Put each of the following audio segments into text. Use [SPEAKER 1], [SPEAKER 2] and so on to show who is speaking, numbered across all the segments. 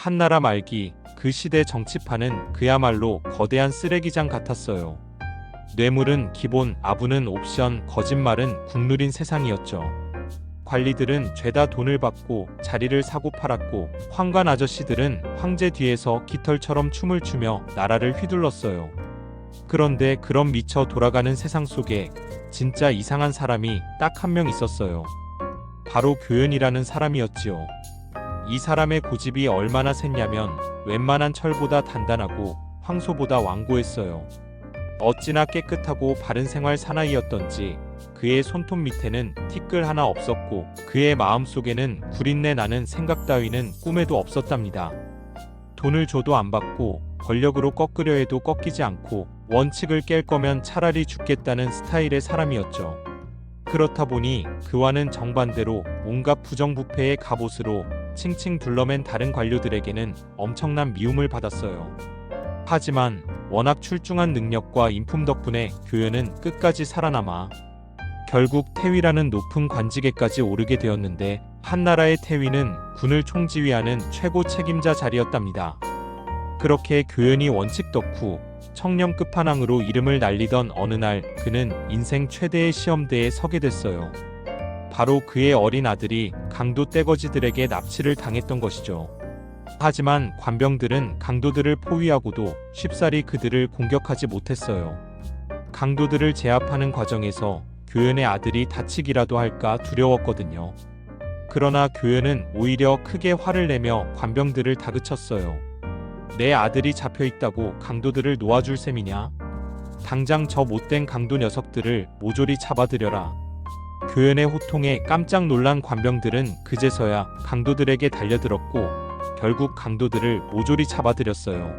[SPEAKER 1] 한나라 말기 그 시대 정치판은 그야말로 거대한 쓰레기장 같았어요. 뇌물은 기본, 아부는 옵션, 거짓말은 국룰인 세상이었죠. 관리들은 죄다 돈을 받고 자리를 사고 팔았고, 황관 아저씨들은 황제 뒤에서 깃털처럼 춤을 추며 나라를 휘둘렀어요. 그런데 그런 미쳐 돌아가는 세상 속에 진짜 이상한 사람이 딱 한 명 있었어요. 바로 교연이라는 사람이었지요. 이 사람의 고집이 얼마나 셌냐면 웬만한 철보다 단단하고 황소보다 완고했어요. 어찌나 깨끗하고 바른 생활 사나이였던지 그의 손톱 밑에는 티끌 하나 없었고, 그의 마음속에는 구린내 나는 생각 따위는 꿈에도 없었답니다. 돈을 줘도 안 받고, 권력으로 꺾으려 해도 꺾이지 않고, 원칙을 깰 거면 차라리 죽겠다는 스타일의 사람이었죠. 그렇다 보니 그와는 정반대로 온갖 부정부패의 갑옷으로 칭칭 둘러맨 다른 관료들에게는 엄청난 미움을 받았어요. 하지만 워낙 출중한 능력과 인품 덕분에 교연은 끝까지 살아남아 결국 태위라는 높은 관직에까지 오르게 되었는데, 한나라의 태위는 군을 총지휘하는 최고 책임자 자리였답니다. 그렇게 교연이 원칙 덕후 청렴 끝판왕으로 이름을 날리던 어느 날, 그는 인생 최대의 시험대에 서게 됐어요. 바로 그의 어린 아들이 강도 떼거지들에게 납치를 당했던 것이죠. 하지만 관병들은 강도들을 포위하고도 쉽사리 그들을 공격하지 못했어요. 강도들을 제압하는 과정에서 교연의 아들이 다치기라도 할까 두려웠거든요. 그러나 교연은 오히려 크게 화를 내며 관병들을 다그쳤어요. 내 아들이 잡혀있다고 강도들을 놓아줄 셈이냐? 당장 저 못된 강도 녀석들을 모조리 잡아들여라. 교연의 호통에 깜짝 놀란 관병들은 그제서야 강도들에게 달려들었고, 결국 강도들을 모조리 잡아들였어요.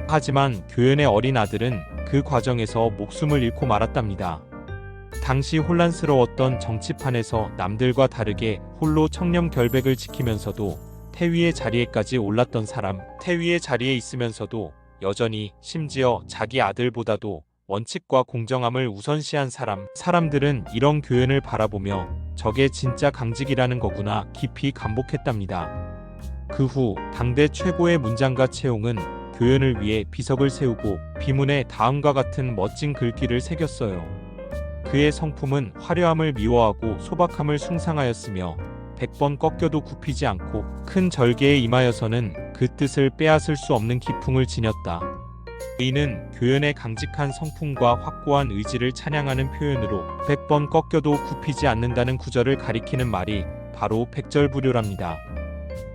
[SPEAKER 1] 하지만 교연의 어린 아들은 그 과정에서 목숨을 잃고 말았답니다. 당시 혼란스러웠던 정치판에서 남들과 다르게 홀로 청렴 결백을 지키면서도 태위의 자리에까지 올랐던 사람, 태위의 자리에 있으면서도 여전히 심지어 자기 아들보다도 원칙과 공정함을 우선시한 사람, 사람들은 이런 교연을 바라보며 저게 진짜 강직이라는 거구나 깊이 감복했답니다. 그 후 당대 최고의 문장가 채용은 교연을 위해 비석을 세우고 비문에 다음과 같은 멋진 글귀를 새겼어요. 그의 성품은 화려함을 미워하고 소박함을 숭상하였으며 100번 꺾여도 굽히지 않고, 큰 절개에 임하여서는 그 뜻을 빼앗을 수 없는 기풍을 지녔다. 이는 교연의 강직한 성품과 확고한 의지를 찬양하는 표현으로 100번 꺾여도 굽히지 않는다는 구절을 가리키는 말이 바로 백절부료랍니다.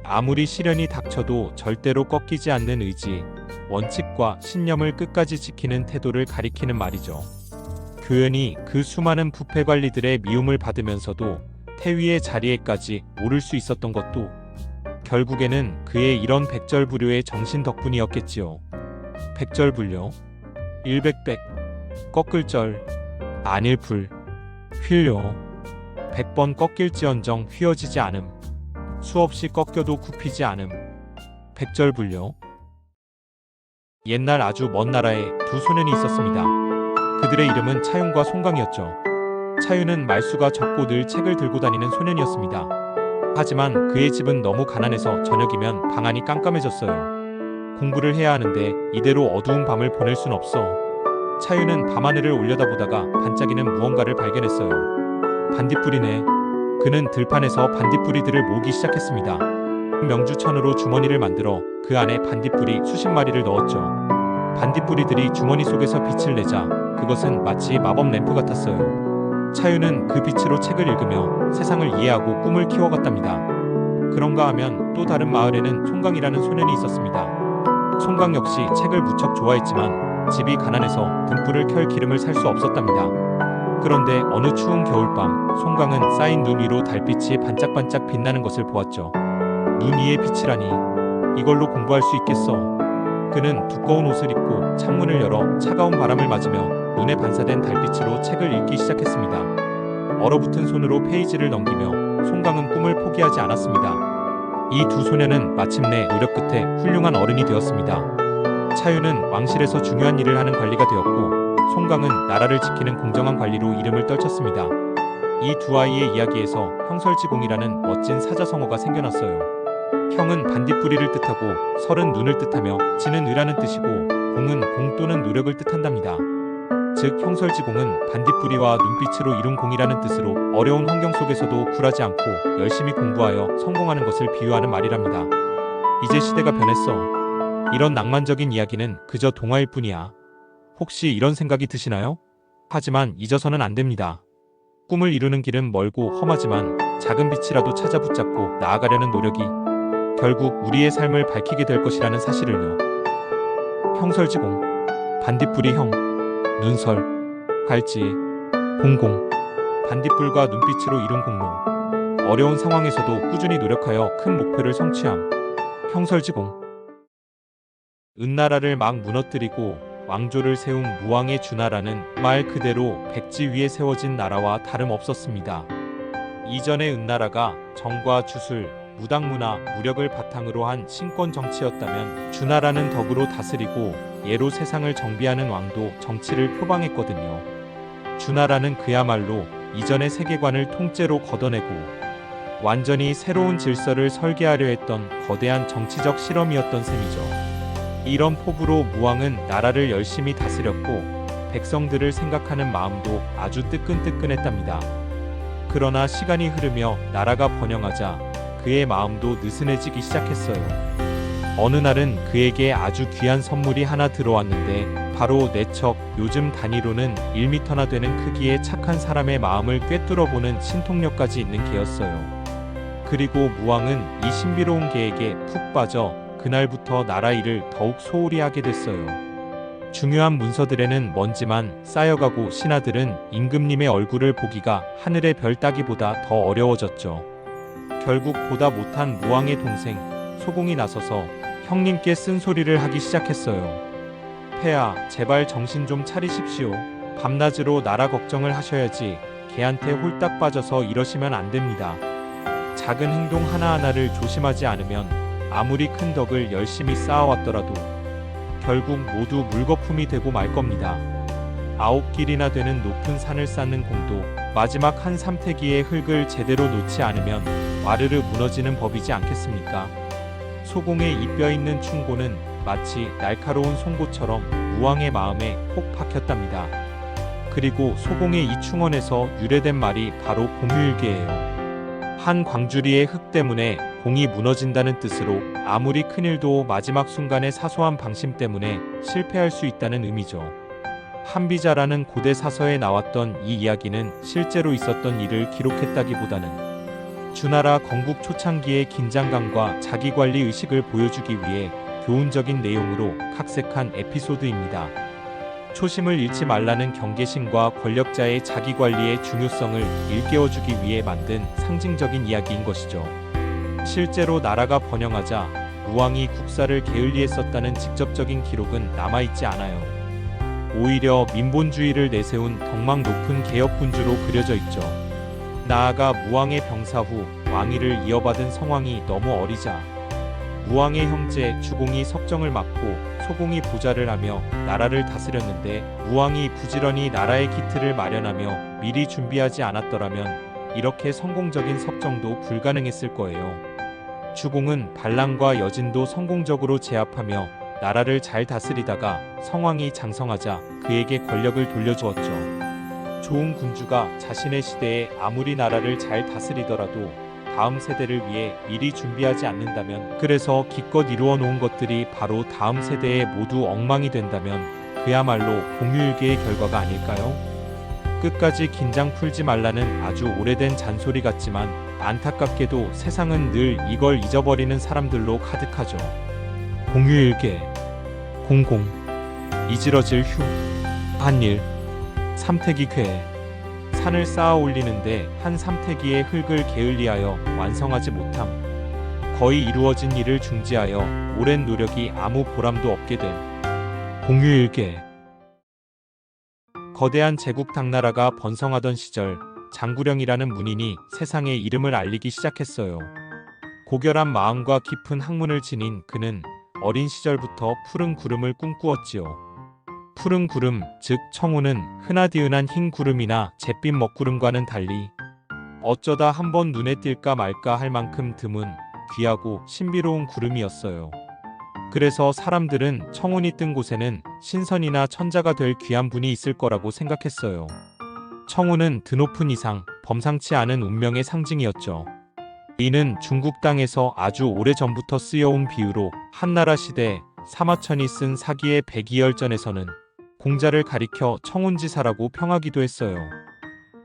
[SPEAKER 1] 아무리 시련이 닥쳐도 절대로 꺾이지 않는 의지, 원칙과 신념을 끝까지 지키는 태도를 가리키는 말이죠. 교연이 그 수많은 부패 관리들의 미움을 받으면서도 태위의 자리에까지 오를 수 있었던 것도 결국에는 그의 이런 백절부료의 정신 덕분이었겠지요. 백절불료, 일백백, 꺾을절, 안일불, 휠려, 100번 꺾일지언정 휘어지지 않음, 수없이 꺾여도 굽히지 않음, 백절불료. 옛날 아주 먼 나라에 두 소년이 있었습니다. 그들의 이름은 차윤과 송강이었죠. 차윤은 말수가 적고 늘 책을 들고 다니는 소년이었습니다. 하지만 그의 집은 너무 가난해서 저녁이면 방안이 깜깜해졌어요. 공부를 해야 하는데 이대로 어두운 밤을 보낼 순 없어. 차윤은 밤하늘을 올려다보다가 반짝이는 무언가를 발견했어요. 반딧불이네. 그는 들판에서 반딧불이들을 모으기 시작했습니다. 명주천으로 주머니를 만들어 그 안에 반딧불이 수십 마리를 넣었죠. 반딧불이들이 주머니 속에서 빛을 내자 그것은 마치 마법 램프 같았어요. 차윤은 그 빛으로 책을 읽으며 세상을 이해하고 꿈을 키워갔답니다. 그런가 하면 또 다른 마을에는 송강이라는 소년이 있었습니다. 송강 역시 책을 무척 좋아했지만 집이 가난해서 등불을 켤 기름을 살 수 없었답니다. 그런데 어느 추운 겨울밤, 송강은 쌓인 눈 위로 달빛이 반짝반짝 빛나는 것을 보았죠. 눈 위의 빛이라니, 이걸로 공부할 수 있겠어. 그는 두꺼운 옷을 입고 창문을 열어 차가운 바람을 맞으며 눈에 반사된 달빛으로 책을 읽기 시작했습니다. 얼어붙은 손으로 페이지를 넘기며 송강은 꿈을 포기하지 않았습니다. 이 두 소년은 마침내 노력 끝에 훌륭한 어른이 되었습니다. 차윤은 왕실에서 중요한 일을 하는 관리가 되었고, 송강은 나라를 지키는 공정한 관리로 이름을 떨쳤습니다. 이 두 아이의 이야기에서 형설지공이라는 멋진 사자성어가 생겨났어요. 형은 반딧불이를 뜻하고 설은 눈을 뜻하며 지는 의라는 뜻이고 공은 공 또는 노력을 뜻한답니다. 즉 형설지공은 반딧불이와 눈빛으로 이룬 공이라는 뜻으로 어려운 환경 속에서도 굴하지 않고 열심히 공부하여 성공하는 것을 비유하는 말이랍니다. 이제 시대가 변했어. 이런 낭만적인 이야기는 그저 동화일 뿐이야. 혹시 이런 생각이 드시나요? 하지만 잊어서는 안 됩니다. 꿈을 이루는 길은 멀고 험하지만 작은 빛이라도 찾아 붙잡고 나아가려는 노력이 결국 우리의 삶을 밝히게 될 것이라는 사실을요. 형설지공, 반딧불이 형, 눈설, 갈지, 공공, 반딧불과 눈빛으로 이룬 공로. 어려운 상황에서도 꾸준히 노력하여 큰 목표를 성취함. 형설지공. 은나라를 막 무너뜨리고 왕조를 세운 무왕의 주나라는 말 그대로 백지 위에 세워진 나라와 다름없었습니다. 이전의 은나라가 정과 주술, 무당문화, 무력을 바탕으로 한 신권 정치였다면 주나라는 덕으로 다스리고 예로 세상을 정비하는 왕도 정치를 표방했거든요. 주나라는 그야말로 이전의 세계관을 통째로 걷어내고 완전히 새로운 질서를 설계하려 했던 거대한 정치적 실험이었던 셈이죠. 이런 포부로 무왕은 나라를 열심히 다스렸고 백성들을 생각하는 마음도 아주 뜨끈뜨끈했답니다. 그러나 시간이 흐르며 나라가 번영하자 그의 마음도 느슨해지기 시작했어요. 어느 날은 그에게 아주 귀한 선물이 하나 들어왔는데 바로 내척, 요즘 단위로는 1m나 되는 크기의 착한 사람의 마음을 꿰뚫어보는 신통력까지 있는 개였어요. 그리고 무왕은 이 신비로운 개에게 푹 빠져 그날부터 나라 일을 더욱 소홀히 하게 됐어요. 중요한 문서들에는 먼지만 쌓여가고 신하들은 임금님의 얼굴을 보기가 하늘의 별 따기보다 더 어려워졌죠. 결국 보다 못한 무왕의 동생 소공이 나서서 형님께 쓴소리를 하기 시작했어요. 폐하, 제발 정신 좀 차리십시오. 밤낮으로 나라 걱정을 하셔야지 걔한테 홀딱 빠져서 이러시면 안 됩니다. 작은 행동 하나하나를 조심하지 않으면 아무리 큰 덕을 열심히 쌓아왔더라도 결국 모두 물거품이 되고 말 겁니다. 9길이나 되는 높은 산을 쌓는 공도 마지막 한 삼태기의 흙을 제대로 놓지 않으면 와르르 무너지는 법이지 않겠습니까? 소공의 이뼈 있는 충고는 마치 날카로운 송곳처럼 무왕의 마음에 콕 박혔답니다. 그리고 소공의 이 충언에서 유래된 말이 바로 공유일계예요. 한 광주리의 흙 때문에 공이 무너진다는 뜻으로 아무리 큰일도 마지막 순간의 사소한 방심 때문에 실패할 수 있다는 의미죠. 한비자라는 고대 사서에 나왔던 이 이야기는 실제로 있었던 일을 기록했다기보다는 주나라 건국 초창기의 긴장감과 자기관리 의식을 보여주기 위해 교훈적인 내용으로 각색한 에피소드입니다. 초심을 잃지 말라는 경계심과 권력자의 자기관리의 중요성을 일깨워주기 위해 만든 상징적인 이야기인 것이죠. 실제로 나라가 번영하자 무왕이 국사를 게을리했었다는 직접적인 기록은 남아있지 않아요. 오히려 민본주의를 내세운 덕망 높은 개혁군주로 그려져 있죠. 나아가 무왕의 병사 후 왕위를 이어받은 성왕이 너무 어리자 무왕의 형제 주공이 석정을 맡고 소공이 보좌를 하며 나라를 다스렸는데 무왕이 부지런히 나라의 기틀을 마련하며 미리 준비하지 않았더라면 이렇게 성공적인 석정도 불가능했을 거예요. 주공은 반란과 여진도 성공적으로 제압하며 나라를 잘 다스리다가 성왕이 장성하자 그에게 권력을 돌려주었죠. 좋은 군주가 자신의 시대에 아무리 나라를 잘 다스리더라도 다음 세대를 위해 미리 준비하지 않는다면, 그래서 기껏 이루어 놓은 것들이 바로 다음 세대에 모두 엉망이 된다면 그야말로 공유일계의 결과가 아닐까요? 끝까지 긴장 풀지 말라는 아주 오래된 잔소리 같지만 안타깝게도 세상은 늘 이걸 잊어버리는 사람들로 가득하죠. 공유일계, 공공, 이지러질 휴, 한일, 삼태기 쾌. 산을 쌓아 올리는데 한 삼태기의 흙을 게을리하여 완성하지 못함. 거의 이루어진 일을 중지하여 오랜 노력이 아무 보람도 없게 됨. 공유일계. 거대한 제국 당나라가 번성하던 시절 장구령이라는 문인이 세상에 이름을 알리기 시작했어요. 고결한 마음과 깊은 학문을 지닌 그는 어린 시절부터 푸른 구름을 꿈꾸었지요. 푸른 구름, 즉 청우는 흔하디흔한 흰 구름이나 잿빛 먹구름과는 달리 어쩌다 한번 눈에 띌까 말까 할 만큼 드문 귀하고 신비로운 구름이었어요. 그래서 사람들은 청운이 뜬 곳에는 신선이나 천자가 될 귀한 분이 있을 거라고 생각했어요. 청운은 드높은 이상, 범상치 않은 운명의 상징이었죠. 이는 중국 땅에서 아주 오래전부터 쓰여온 비유로 한나라 시대 사마천이 쓴 사기의 백이열전에서는 공자를 가리켜 청운지사라고 평하기도 했어요.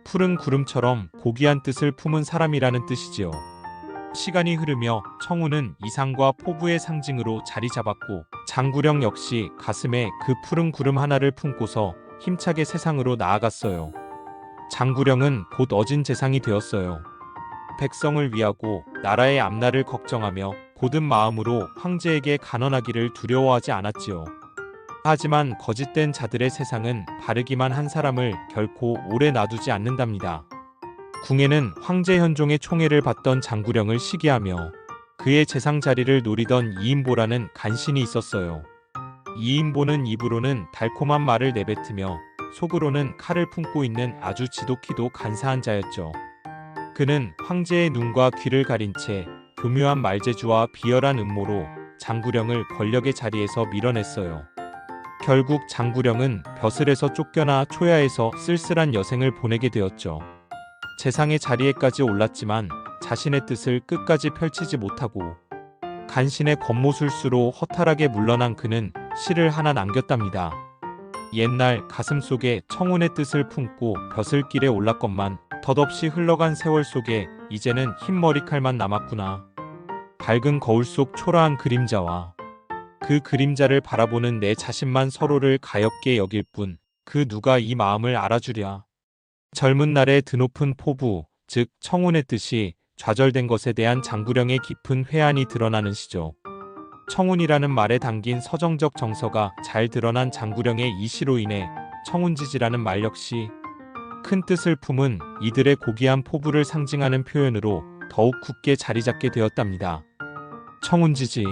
[SPEAKER 1] 푸른 구름처럼 고귀한 뜻을 품은 사람이라는 뜻이지요. 시간이 흐르며 청운은 이상과 포부의 상징으로 자리 잡았고 장구령 역시 가슴에 그 푸른 구름 하나를 품고서 힘차게 세상으로 나아갔어요. 장구령은 곧 어진 재상이 되었어요. 백성을 위하고 나라의 앞날을 걱정하며 고든 마음으로 황제에게 간언하기를 두려워하지 않았지요. 하지만 거짓된 자들의 세상은 바르기만 한 사람을 결코 오래 놔두지 않는답니다. 궁에는 황제 현종의 총애를 받던 장구령을 시기하며 그의 재상 자리를 노리던 이인보라는 간신이 있었어요. 이인보는 입으로는 달콤한 말을 내뱉으며 속으로는 칼을 품고 있는 아주 지독히도 간사한 자였죠. 그는 황제의 눈과 귀를 가린 채 교묘한 말재주와 비열한 음모로 장구령을 권력의 자리에서 밀어냈어요. 결국 장구령은 벼슬에서 쫓겨나 초야에서 쓸쓸한 여생을 보내게 되었죠. 재상의 자리에까지 올랐지만 자신의 뜻을 끝까지 펼치지 못하고 간신의 겉모술수로 허탈하게 물러난 그는 시를 하나 남겼답니다. 옛날 가슴속에 청운의 뜻을 품고 벼슬길에 올랐건만 덧없이 흘러간 세월 속에 이제는 흰 머리칼만 남았구나. 밝은 거울 속 초라한 그림자와 그 그림자를 바라보는 내 자신만 서로를 가엾게 여길 뿐 그 누가 이 마음을 알아주랴. 젊은 날의 드높은 포부, 즉 청운의 뜻이 좌절된 것에 대한 장구령의 깊은 회한이 드러나는 시죠. 청운이라는 말에 담긴 서정적 정서가 잘 드러난 장구령의 이 시로 인해 청운지지라는 말 역시 큰 뜻을 품은 이들의 고귀한 포부를 상징하는 표현으로 더욱 굳게 자리잡게 되었답니다. 청운지지,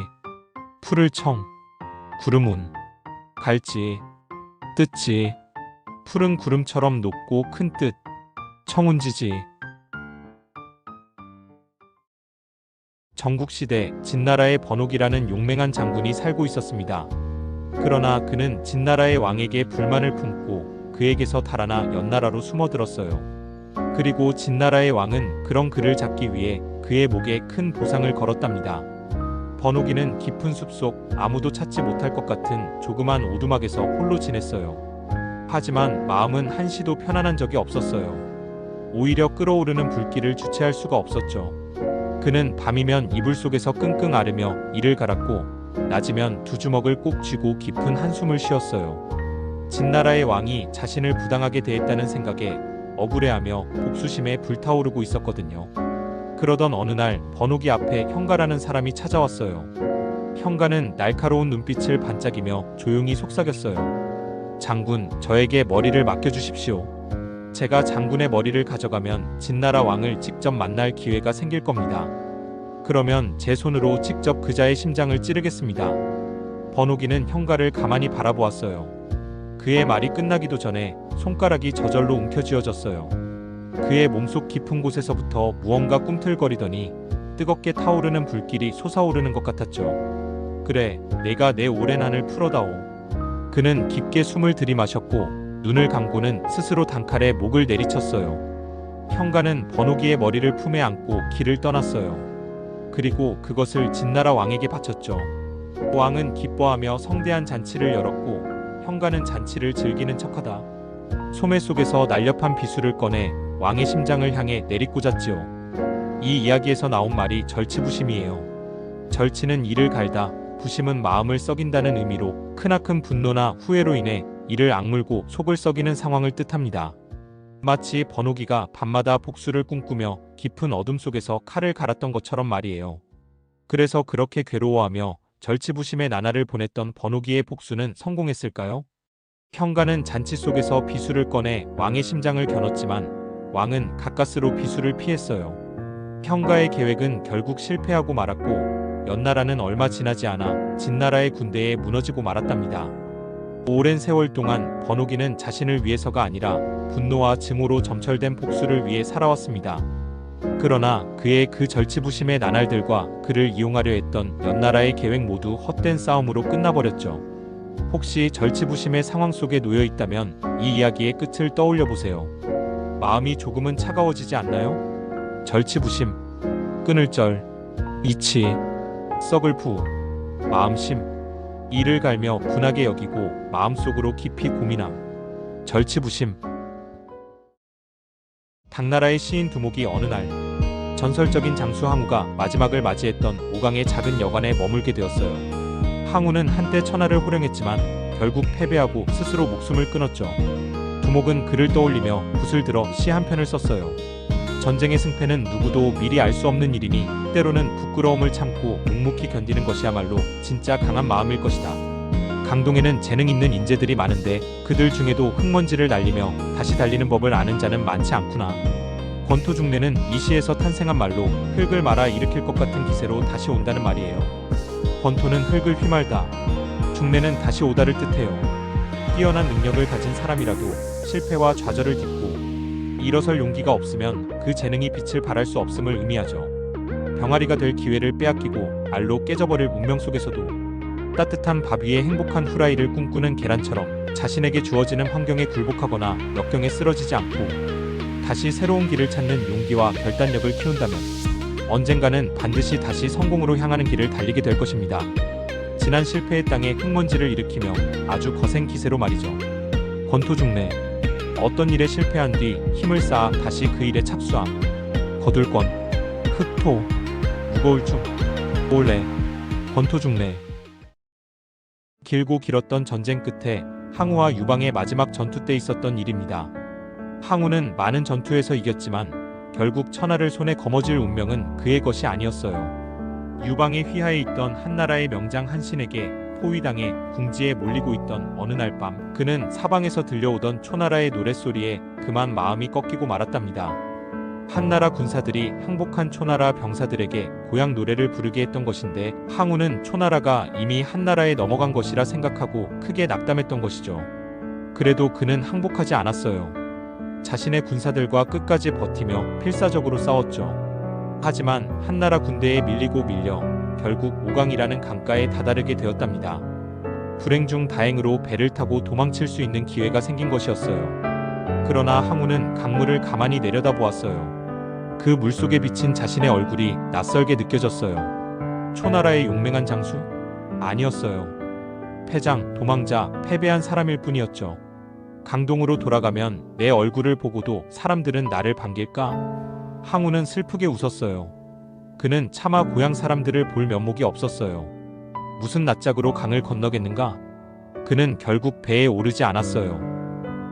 [SPEAKER 1] 풀을 청, 구름운, 갈지, 뜻지, 푸른 구름처럼 높고 큰 뜻, 청운지지. 전국시대 진나라의 번옥이라는 용맹한 장군이 살고 있었습니다. 그러나 그는 진나라의 왕에게 불만을 품고 그에게서 달아나 연나라로 숨어들었어요. 그리고 진나라의 왕은 그런 그를 잡기 위해 그의 목에 큰 보상을 걸었답니다. 번옥이는 깊은 숲속 아무도 찾지 못할 것 같은 조그만 오두막에서 홀로 지냈어요. 하지만 마음은 한시도 편안한 적이 없었어요. 오히려 끓어오르는 불길을 주체할 수가 없었죠. 그는 밤이면 이불 속에서 끙끙 앓으며 이를 갈았고 낮이면 두 주먹을 꼭 쥐고 깊은 한숨을 쉬었어요. 진나라의 왕이 자신을 부당하게 대했다는 생각에 억울해하며 복수심에 불타오르고 있었거든요. 그러던 어느 날 번옥이 앞에 형가라는 사람이 찾아왔어요. 형가는 날카로운 눈빛을 반짝이며 조용히 속삭였어요. 장군, 저에게 머리를 맡겨주십시오. 제가 장군의 머리를 가져가면 진나라 왕을 직접 만날 기회가 생길 겁니다. 그러면 제 손으로 직접 그자의 심장을 찌르겠습니다. 번옥이는 형가를 가만히 바라보았어요. 그의 말이 끝나기도 전에 손가락이 저절로 움켜쥐어졌어요. 그의 몸속 깊은 곳에서부터 무언가 꿈틀거리더니 뜨겁게 타오르는 불길이 솟아오르는 것 같았죠. 그래, 내가 내 오랜 한을 풀어다오. 그는 깊게 숨을 들이마셨고 눈을 감고는 스스로 단칼에 목을 내리쳤어요. 형가는 번옥이의 머리를 품에 안고 길을 떠났어요. 그리고 그것을 진나라 왕에게 바쳤죠. 왕은 기뻐하며 성대한 잔치를 열었고 형가는 잔치를 즐기는 척하다 소매 속에서 날렵한 비수를 꺼내 왕의 심장을 향해 내리꽂았지요. 이 이야기에서 나온 말이 절치부심이에요. 절치는 이를 갈다, 부심은 마음을 썩인다는 의미로 크나큰 분노나 후회로 인해 이를 악물고 속을 썩이는 상황을 뜻합니다. 마치 번옥이가 밤마다 복수를 꿈꾸며 깊은 어둠 속에서 칼을 갈았던 것처럼 말이에요. 그래서 그렇게 괴로워하며 절치부심의 나날을 보냈던 번옥이의 복수는 성공했을까요? 형가는 잔치 속에서 비수를 꺼내 왕의 심장을 겨눴지만 왕은 가까스로 비수를 피했어요. 형가의 계획은 결국 실패하고 말았고 연나라는 얼마 지나지 않아 진나라의 군대에 무너지고 말았답니다. 오랜 세월 동안 번옥이는 자신을 위해서가 아니라 분노와 증오로 점철된 복수를 위해 살아왔습니다. 그러나 그의 그 절치부심의 나날들과 그를 이용하려 했던 연나라의 계획 모두 헛된 싸움으로 끝나버렸죠. 혹시 절치부심의 상황 속에 놓여 있다면 이 이야기의 끝을 떠올려 보세요. 마음이 조금은 차가워지지 않나요? 절치부심, 끊을 절, 이치, 썩을 푸, 마음심, 이를 갈며 분하게 여기고 마음속으로 깊이 고민함. 절치부심. 당나라의 시인 두목이 어느 날 전설적인 장수 항우가 마지막을 맞이했던 오강의 작은 여관에 머물게 되었어요. 항우는 한때 천하를 호령했지만 결국 패배하고 스스로 목숨을 끊었죠. 두목은 그를 떠올리며 붓을 들어 시 한 편을 썼어요. 전쟁의 승패는 누구도 미리 알 수 없는 일이니 때로는 부끄러움을 참고 묵묵히 견디는 것이야말로 진짜 강한 마음일 것이다. 강동에는 재능 있는 인재들이 많은데 그들 중에도 흙먼지를 날리며 다시 달리는 법을 아는 자는 많지 않구나. 권토중래는 이 시에서 탄생한 말로 흙을 말아 일으킬 것 같은 기세로 다시 온다는 말이에요. 권토는 흙을 휘말다, 중래는 다시 오다를 뜻해요. 뛰어난 능력을 가진 사람이라도 실패와 좌절을 딛고 일어설 용기가 없으면 그 재능이 빛을 발할 수 없음을 의미하죠. 병아리가 될 기회를 빼앗기고 알로 깨져버릴 운명 속에서도 따뜻한 밥 위에 행복한 후라이를 꿈꾸는 계란처럼 자신에게 주어지는 환경에 굴복하거나 역경에 쓰러지지 않고 다시 새로운 길을 찾는 용기와 결단력을 키운다면 언젠가는 반드시 다시 성공으로 향하는 길을 달리게 될 것입니다. 지난 실패의 땅에 흙먼지를 일으키며 아주 거센 기세로 말이죠. 권토중래. 어떤 일에 실패한 뒤 힘을 쌓아 다시 그 일에 착수함. 거둘권, 흑토, 무거울 중, 올래. 권토중래. 길고 길었던 전쟁 끝에 항우와 유방의 마지막 전투 때 있었던 일입니다. 항우는 많은 전투에서 이겼지만 결국 천하를 손에 거머쥘 운명은 그의 것이 아니었어요. 유방의 휘하에 있던 한나라의 명장 한신에게 포위당해 궁지에 몰리고 있던 어느 날 밤 그는 사방에서 들려오던 초나라의 노랫소리에 그만 마음이 꺾이고 말았답니다. 한나라 군사들이 항복한 초나라 병사들에게 고향 노래를 부르게 했던 것인데 항우는 초나라가 이미 한나라에 넘어간 것이라 생각하고 크게 낙담했던 것이죠. 그래도 그는 항복하지 않았어요. 자신의 군사들과 끝까지 버티며 필사적으로 싸웠죠. 하지만 한나라 군대에 밀리고 밀려 결국 오강이라는 강가에 다다르게 되었답니다. 불행 중 다행으로 배를 타고 도망칠 수 있는 기회가 생긴 것이었어요. 그러나 항우는 강물을 가만히 내려다보았어요. 그 물속에 비친 자신의 얼굴이 낯설게 느껴졌어요. 초나라의 용맹한 장수? 아니었어요. 패장, 도망자, 패배한 사람일 뿐이었죠. 강동으로 돌아가면 내 얼굴을 보고도 사람들은 나를 반길까? 항우는 슬프게 웃었어요. 그는 차마 고향 사람들을 볼 면목이 없었어요. 무슨 낯짝으로 강을 건너겠는가? 그는 결국 배에 오르지 않았어요.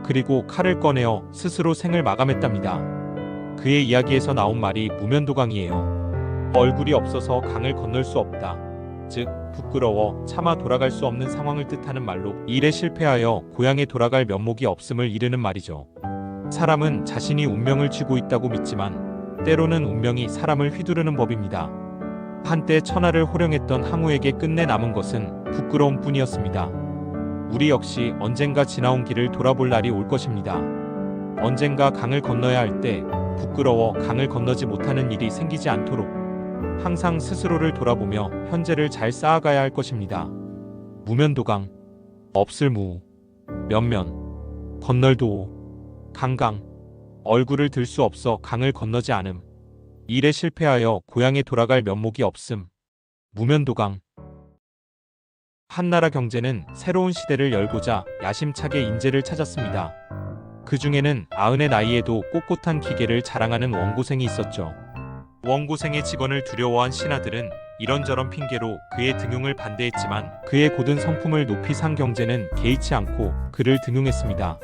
[SPEAKER 1] 그리고 칼을 꺼내어 스스로 생을 마감했답니다. 그의 이야기에서 나온 말이 무면도강이에요. 얼굴이 없어서 강을 건널 수 없다. 즉 부끄러워 차마 돌아갈 수 없는 상황을 뜻하는 말로 일에 실패하여 고향에 돌아갈 면목이 없음을 이르는 말이죠. 사람은 자신이 운명을 쥐고 있다고 믿지만 때로는 운명이 사람을 휘두르는 법입니다. 한때 천하를 호령했던 항우에게 끝내 남은 것은 부끄러움 뿐이었습니다. 우리 역시 언젠가 지나온 길을 돌아볼 날이 올 것입니다. 언젠가 강을 건너야 할 때 부끄러워 강을 건너지 못하는 일이 생기지 않도록 항상 스스로를 돌아보며 현재를 잘 쌓아가야 할 것입니다. 무면도강, 없을무, 면면, 건널도오, 강강, 얼굴을 들 수 없어 강을 건너지 않음, 일에 실패하여 고향에 돌아갈 면목이 없음, 무면도강. 한나라 경제는 새로운 시대를 열고자 야심차게 인재를 찾았습니다. 그 중에는 90의 나이에도 꼿꼿한 기계를 자랑하는 원고생이 있었죠. 원고생의 직원을 두려워한 신하들은 이런저런 핑계로 그의 등용을 반대했지만 그의 고든 성품을 높이 산 경제는 개의치 않고 그를 등용했습니다.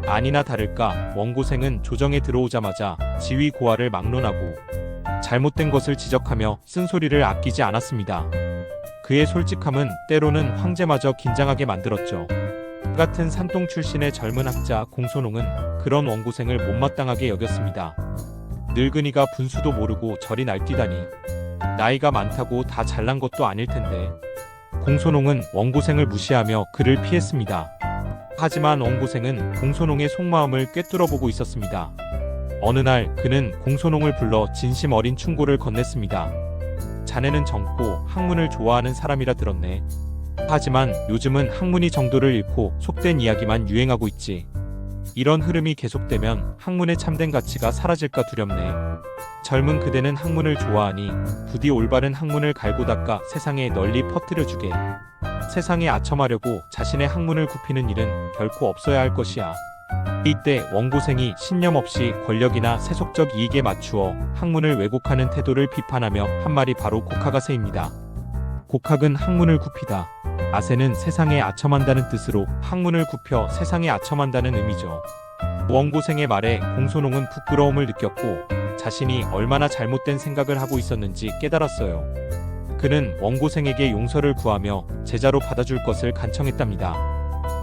[SPEAKER 1] 아니나 다를까 원고생은 조정에 들어오자마자 지위 고하를 막론하고 잘못된 것을 지적하며 쓴소리를 아끼지 않았습니다. 그의 솔직함은 때로는 황제마저 긴장하게 만들었죠. 같은 산동 출신의 젊은 학자 공손홍은 그런 원고생을 못마땅하게 여겼습니다. 늙은이가 분수도 모르고 저리 날뛰다니 나이가 많다고 다 잘난 것도 아닐 텐데. 공손홍은 원고생을 무시하며 그를 피했습니다. 하지만 원고생은 공손홍의 속마음을 꿰뚫어 보고 있었습니다. 어느 날 그는 공손홍을 불러 진심 어린 충고를 건넸습니다. 자네는 젊고 학문을 좋아하는 사람이라 들었네. 하지만 요즘은 학문이 정도를 잃고 속된 이야기만 유행하고 있지. 이런 흐름이 계속되면 학문의 참된 가치가 사라질까 두렵네. 젊은 그대는 학문을 좋아하니 부디 올바른 학문을 갈고 닦아 세상에 널리 퍼뜨려주게. 세상에 아첨하려고 자신의 학문을 굽히는 일은 결코 없어야 할 것이야. 이때 원고생이 신념 없이 권력이나 세속적 이익에 맞추어 학문을 왜곡하는 태도를 비판하며 한 말이 바로 곡학아세입니다. 곡학은 학문을 굽히다. 아세는 세상에 아첨한다는 뜻으로 학문을 굽혀 세상에 아첨한다는 의미죠. 원고생의 말에 공손홍은 부끄러움을 느꼈고 자신이 얼마나 잘못된 생각을 하고 있었는지 깨달았어요. 그는 원고생에게 용서를 구하며 제자로 받아줄 것을 간청했답니다.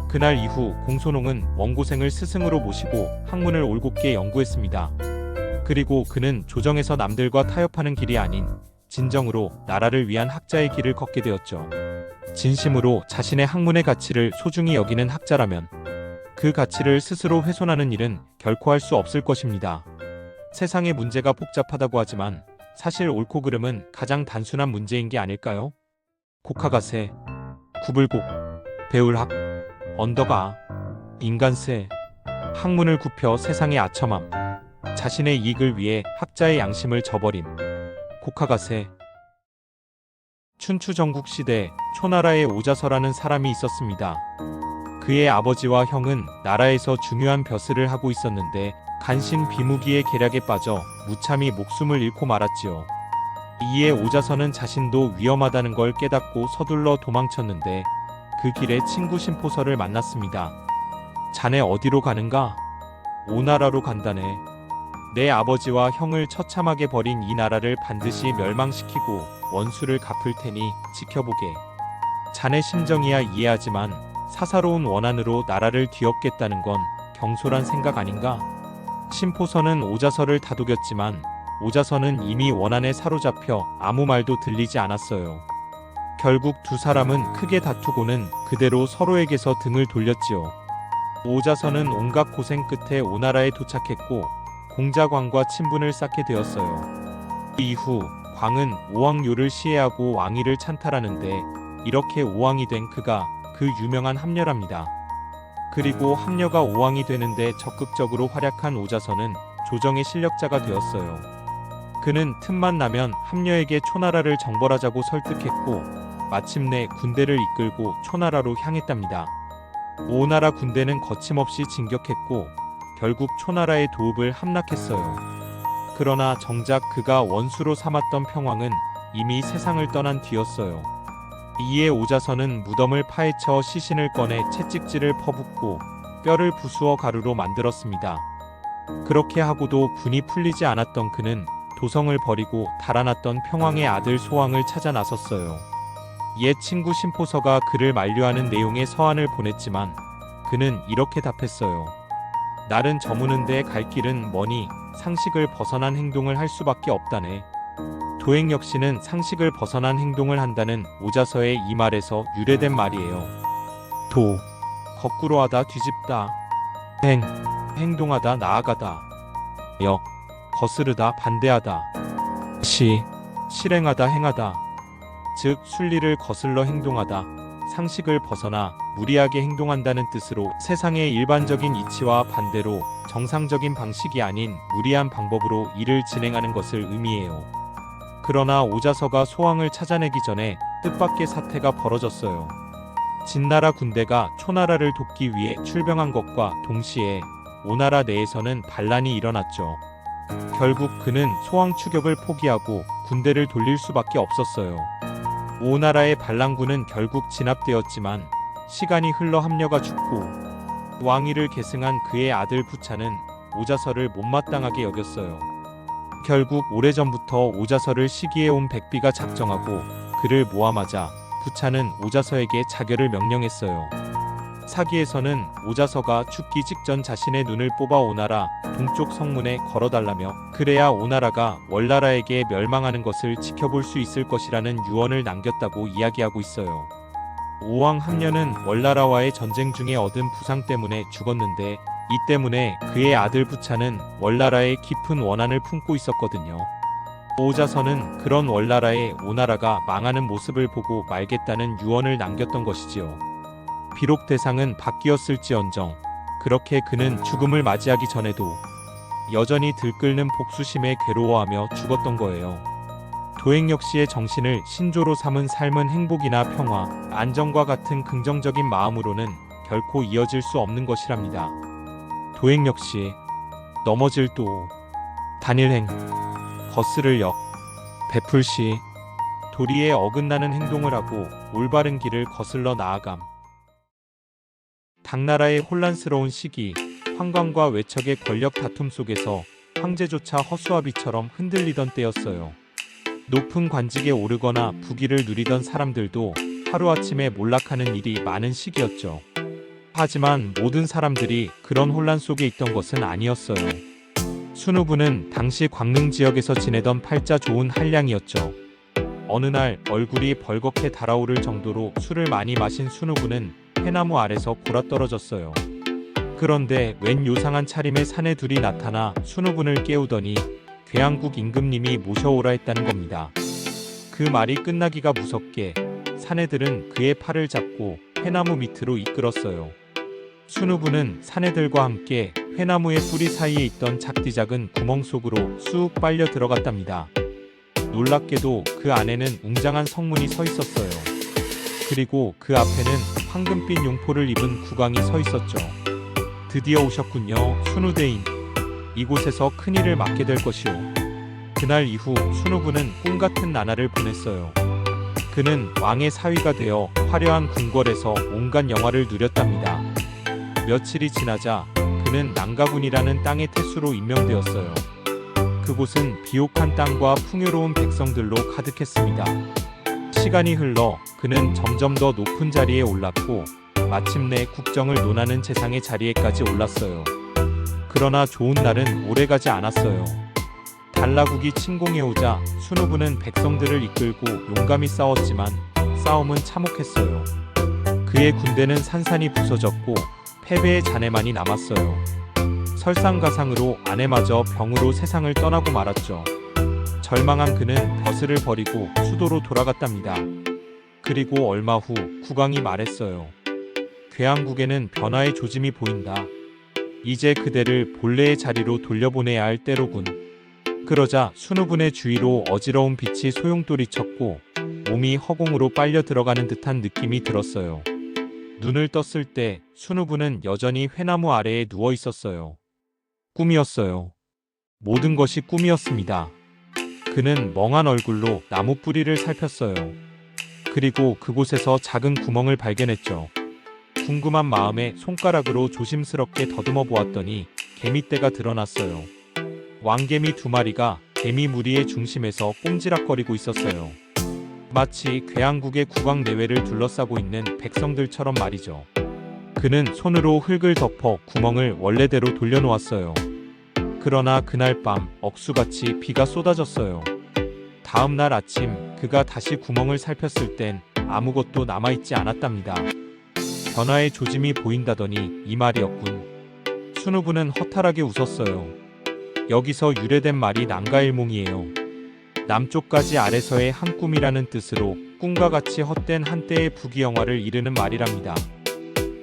[SPEAKER 1] 그날 이후 공손홍은 원고생을 스승으로 모시고 학문을 올곧게 연구했습니다. 그리고 그는 조정에서 남들과 타협하는 길이 아닌 진정으로 나라를 위한 학자의 길을 걷게 되었죠. 진심으로 자신의 학문의 가치를 소중히 여기는 학자라면 그 가치를 스스로 훼손하는 일은 결코 할 수 없을 것입니다. 세상의 문제가 복잡하다고 하지만 사실 옳고 그름은 가장 단순한 문제인 게 아닐까요? 곡학아세, 구불곡, 배울학, 언더가, 인간세, 학문을 굽혀 세상에 아첨함, 자신의 이익을 위해 학자의 양심을 저버림. 곡학아세. 춘추 전국 시대 초나라에 오자서라는 사람이 있었습니다. 그의 아버지와 형은 나라에서 중요한 벼슬을 하고 있었는데 간신 비무기의 계략에 빠져 무참히 목숨을 잃고 말았지요. 이에 오자서는 자신도 위험하다는 걸 깨닫고 서둘러 도망쳤는데 그 길에 친구 심포서를 만났습니다. 자네 어디로 가는가? 오나라로 간다네. 내 아버지와 형을 처참하게 버린 이 나라를 반드시 멸망시키고 원수를 갚을 테니 지켜보게. 자네 심정이야 이해하지만 사사로운 원한으로 나라를 뒤엎겠다는 건 경솔한 생각 아닌가? 심포서는 오자서를 다독였지만 오자서는 이미 원한에 사로잡혀 아무 말도 들리지 않았어요. 결국 두 사람은 크게 다투고는 그대로 서로에게서 등을 돌렸지요. 오자서는 온갖 고생 끝에 오나라에 도착했고 공자광과 친분을 쌓게 되었어요. 이후 광은 오왕요를 시해하고 왕위를 찬탈하는데 이렇게 오왕이 된 그가 그 유명한 합려랍니다. 그리고 합려가 오왕이 되는데 적극적으로 활약한 오자서는 조정의 실력자가 되었어요. 그는 틈만 나면 합려에게 초나라를 정벌하자고 설득했고 마침내 군대를 이끌고 초나라로 향했답니다. 오나라 군대는 거침없이 진격했고 결국 초나라의 도읍을 함락했어요. 그러나 정작 그가 원수로 삼았던 평왕은 이미 세상을 떠난 뒤였어요. 이에 오자서는 무덤을 파헤쳐 시신을 꺼내 채찍질을 퍼붓고 뼈를 부수어 가루로 만들었습니다. 그렇게 하고도 분이 풀리지 않았던 그는 도성을 버리고 달아났던 평왕의 아들 소왕을 찾아 나섰어요. 옛 친구 심포서가 그를 만류하는 내용의 서한을 보냈지만 그는 이렇게 답했어요. 날은 저무는데 갈 길은 머니 상식을 벗어난 행동을 할 수밖에 없다네. 도행 역시는 상식을 벗어난 행동을 한다는 오자서의 이 말에서 유래된 말이에요. 도, 거꾸로 하다 뒤집다. 행, 행동하다 나아가다. 역, 거스르다 반대하다. 시, 실행하다 행하다. 즉 순리를 거슬러 행동하다. 상식을 벗어나 무리하게 행동한다는 뜻으로 세상의 일반적인 이치와 반대로 정상적인 방식이 아닌 무리한 방법으로 일을 진행하는 것을 의미해요. 그러나 오자서가 소왕을 찾아내기 전에 뜻밖의 사태가 벌어졌어요. 진나라 군대가 초나라를 돕기 위해 출병한 것과 동시에 오나라 내에서는 반란이 일어났죠. 결국 그는 소왕 추격을 포기하고 군대를 돌릴 수밖에 없었어요. 오나라의 반란군은 결국 진압되었지만 시간이 흘러 합려가 죽고 왕위를 계승한 그의 아들 부차는 오자서를 못마땅하게 여겼어요. 결국 오래전부터 오자서를 시기해온 백비가 작정하고 그를 모함하자 부차는 오자서에게 자결을 명령했어요. 사기에서는 오자서가 죽기 직전 자신의 눈을 뽑아 오나라 동쪽 성문에 걸어달라며 그래야 오나라가 월나라에게 멸망하는 것을 지켜볼 수 있을 것이라는 유언을 남겼다고 이야기하고 있어요. 오왕 합려는 월나라와의 전쟁 중에 얻은 부상 때문에 죽었는데 이 때문에 그의 아들 부차는 월나라에 깊은 원한을 품고 있었거든요. 오자선은 그런 월나라의 오나라가 망하는 모습을 보고 말겠다는 유언을 남겼던 것이지요. 비록 대상은 바뀌었을지언정 그렇게 그는 죽음을 맞이하기 전에도 여전히 들끓는 복수심에 괴로워하며 죽었던 거예요. 도행역 씨의 정신을 신조로 삼은 삶은 행복이나 평화, 안정과 같은 긍정적인 마음으로는 결코 이어질 수 없는 것이랍니다. 도행역 씨, 넘어질 도, 단일행, 거스를 역, 베풀 시, 도리에 어긋나는 행동을 하고 올바른 길을 거슬러 나아감. 당나라의 혼란스러운 시기, 황광과 외척의 권력 다툼 속에서 황제조차 허수아비처럼 흔들리던 때였어요. 높은 관직에 오르거나 부귀를 누리던 사람들도 하루아침에 몰락하는 일이 많은 시기였죠. 하지만 모든 사람들이 그런 혼란 속에 있던 것은 아니었어요. 순우부는 당시 광릉 지역에서 지내던 팔자 좋은 한량이었죠. 어느 날 얼굴이 벌겋게 달아오를 정도로 술을 많이 마신 순우부는 해나무 아래서 골아떨어졌어요. 그런데 웬 요상한 차림의 사내 둘이 나타나 순우분을 깨우더니 괴양국 임금님이 모셔오라 했다는 겁니다. 그 말이 끝나기가 무섭게 사내들은 그의 팔을 잡고 회나무 밑으로 이끌었어요. 순우부는 사내들과 함께 회나무의 뿌리 사이에 있던 작디작은 구멍 속으로 쑥 빨려 들어갔답니다. 놀랍게도 그 안에는 웅장한 성문이 서 있었어요. 그리고 그 앞에는 황금빛 용포를 입은 국왕이 서 있었죠. 드디어 오셨군요, 순우대인. 이곳에서 큰일을 맡게 될 것이오. 그날 이후 순우부는 꿈같은 나날을 보냈어요. 그는 왕의 사위가 되어 화려한 궁궐에서 온갖 영화를 누렸답니다. 며칠이 지나자 그는 난가군이라는 땅의 태수로 임명되었어요. 그곳은 비옥한 땅과 풍요로운 백성들로 가득했습니다. 시간이 흘러 그는 점점 더 높은 자리에 올랐고 마침내 국정을 논하는 재상의 자리에까지 올랐어요. 그러나 좋은 날은 오래가지 않았어요. 달라국이 침공해오자 순우부는 백성들을 이끌고 용감히 싸웠지만 싸움은 참혹했어요. 그의 군대는 산산이 부서졌고 패배의 잔해만이 남았어요. 설상가상으로 아내마저 병으로 세상을 떠나고 말았죠. 절망한 그는 벼슬을 버리고 수도로 돌아갔답니다. 그리고 얼마 후 국왕이 말했어요. 괴양국에는 변화의 조짐이 보인다. 이제 그대를 본래의 자리로 돌려보내야 할 때로군. 그러자 순우분의 주위로 어지러운 빛이 소용돌이쳤고 몸이 허공으로 빨려 들어가는 듯한 느낌이 들었어요. 눈을 떴을 때 순우분은 여전히 회나무 아래에 누워 있었어요. 꿈이었어요. 모든 것이 꿈이었습니다. 그는 멍한 얼굴로 나무 뿌리를 살폈어요. 그리고 그곳에서 작은 구멍을 발견했죠. 궁금한 마음에 손가락으로 조심스럽게 더듬어 보았더니 개미떼가 드러났어요. 왕개미 2마리가 개미 무리의 중심에서 꼼지락거리고 있었어요. 마치 괴양국의 국왕 내외를 둘러싸고 있는 백성들처럼 말이죠. 그는 손으로 흙을 덮어 구멍을 원래대로 돌려놓았어요. 그러나 그날 밤 억수같이 비가 쏟아졌어요. 다음 날 아침 그가 다시 구멍을 살폈을 땐 아무것도 남아있지 않았답니다. 변화의 조짐이 보인다더니 이 말이었군. 순우부는 허탈하게 웃었어요. 여기서 유래된 말이 난가일몽이에요. 남쪽까지 아래서의 한 꿈이라는 뜻으로 꿈과 같이 헛된 한때의 부귀영화를 이르는 말이랍니다.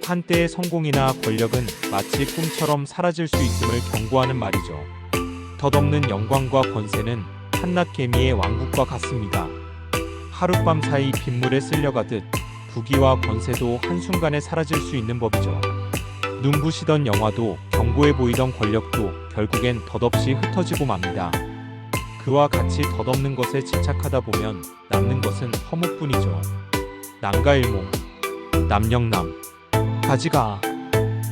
[SPEAKER 1] 한때의 성공이나 권력은 마치 꿈처럼 사라질 수 있음을 경고하는 말이죠. 덧없는 영광과 권세는 한낱 개미의 왕국과 같습니다. 하룻밤 사이 빗물에 쓸려가듯 부귀와 권세도 한순간에 사라질 수 있는 법이죠. 눈부시던 영화도 견고해 보이던 권력도 결국엔 덧없이 흩어지고 맙니다. 그와 같이 덧없는 것에 집착하다 보면 남는 것은 허무뿐이죠. 난가일몽, 남영남, 가지가,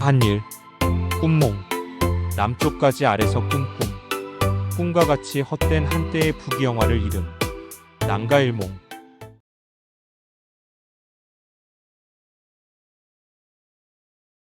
[SPEAKER 1] 한일, 꿈몽, 남쪽까지 아래서 꿈꿈, 꿈과 같이 헛된 한때의 부귀영화를 이름, 난가일몽.